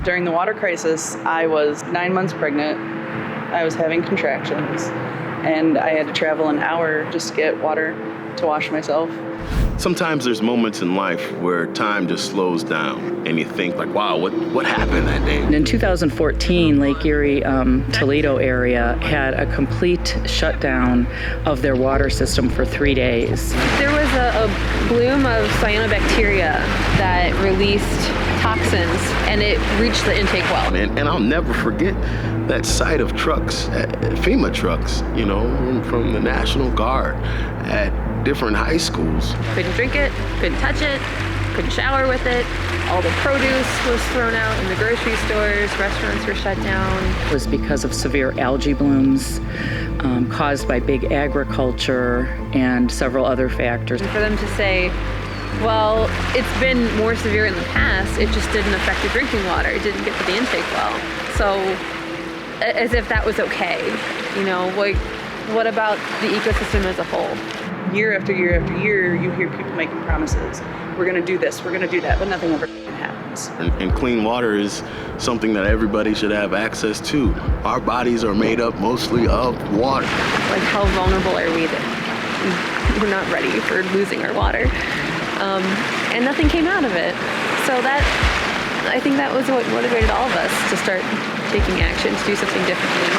During the water crisis, I was 9 months pregnant. I was having contractions, and I had to travel an hour just to get water to wash myself. Sometimes there's moments in life where time just slows down and you think like, wow, what happened that day? In 2014, Lake Erie, Toledo area had a complete shutdown of their water system for 3 days. There was a bloom of cyanobacteria that released toxins, and it reached the intake well. And I'll never forget that sight of trucks, FEMA trucks, from the National Guard at different high schools. Couldn't drink it, couldn't touch it, couldn't shower with it. All the produce was thrown out in the grocery stores, restaurants were shut down. It was because of severe algae blooms caused by big agriculture and several other factors. And for them to say, well, it's been more severe in the past, it just didn't affect the drinking water, it didn't get to the intake well. So, as if that was okay, what about the ecosystem as a whole? Year after year after year, you hear people making promises. We're gonna do this, we're gonna do that, but nothing ever happens. And clean water is something that everybody should have access to. Our bodies are made up mostly of water. Like, how vulnerable are we that we're not ready for losing our water? And nothing came out of it. So I think that was what motivated all of us to start taking action, to do something differently.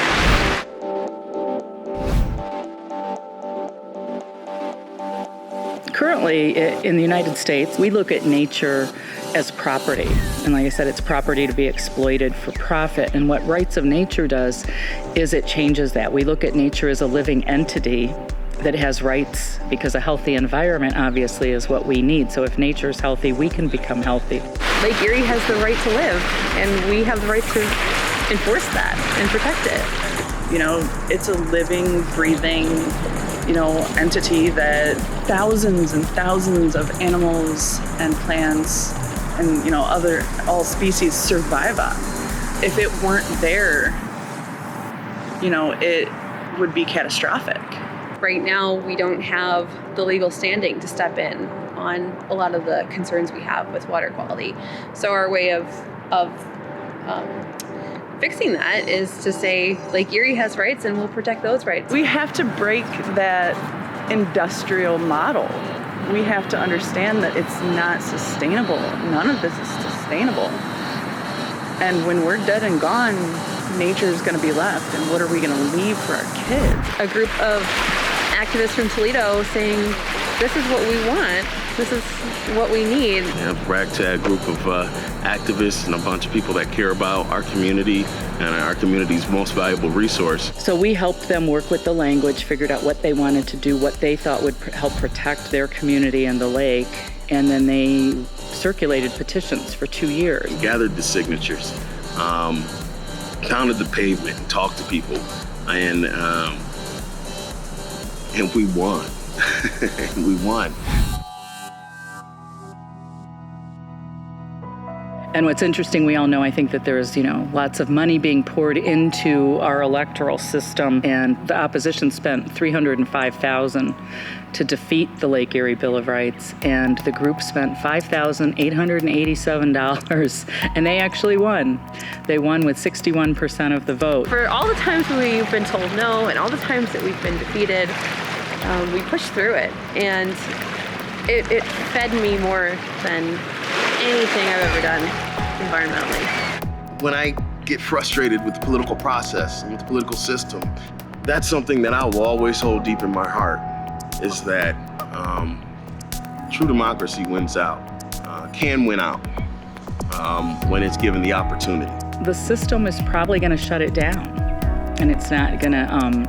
Currently, in the United States, we look at nature as property. And like I said, it's property to be exploited for profit. And what Rights of Nature does is it changes that. We look at nature as a living entity that has rights, because a healthy environment obviously is what we need. So if nature is healthy, we can become healthy. Lake Erie has the right to live, and we have the right to enforce that and protect it. It's a living, breathing, entity that thousands and thousands of animals and plants and, all species survive on. If it weren't there, it would be catastrophic. Right now, we don't have the legal standing to step in on a lot of the concerns we have with water quality. So our way of fixing that is to say, Lake Erie has rights and we'll protect those rights. We have to break that industrial model. We have to understand that it's not sustainable. None of this is sustainable. And when we're dead and gone, nature's going to be left. And what are we going to leave for our kids? A group of activists from Toledo saying, this is what we want, this is what we need. A ragtag group of activists and a bunch of people that care about our community and our community's most valuable resource. So we helped them work with the language, figured out what they wanted to do, what they thought would help protect their community and the lake, and then they circulated petitions for 2 years. Gathered the signatures, pounded the pavement, talked to people, and we won. We won. And what's interesting, we all know, I think that there's, lots of money being poured into our electoral system, and the opposition spent $305,000 to defeat the Lake Erie Bill of Rights, and the group spent $5,887, and they actually won. They won with 61% of the vote. For all the times we've been told no, and all the times that we've been defeated, we pushed through it, and it fed me more than anything I've ever done environmentally. When I get frustrated with the political process and with the political system, that's something that I will always hold deep in my heart, is that true democracy wins out, can win out when it's given the opportunity. The system is probably going to shut it down, and it's not going to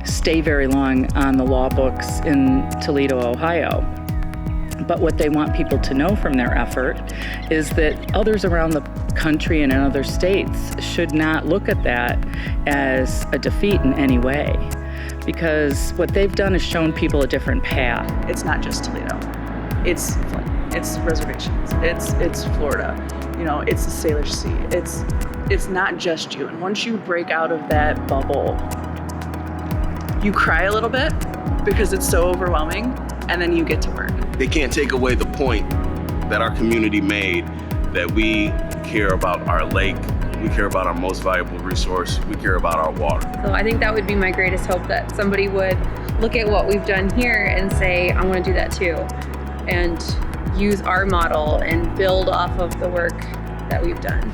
stay very long on the law books in Toledo, Ohio. But what they want people to know from their effort is that others around the country and in other states should not look at that as a defeat in any way, because what they've done is shown people a different path. It's not just Toledo. It's reservations. It's Florida. It's the Salish Sea. It's not just you. And once you break out of that bubble, you cry a little bit because it's so overwhelming, and then you get to work. They can't take away the point that our community made, that we care about our lake. We care about our most valuable resource. We care about our water. So I think that would be my greatest hope, that somebody would look at what we've done here and say, I want to do that too, and use our model and build off of the work that we've done.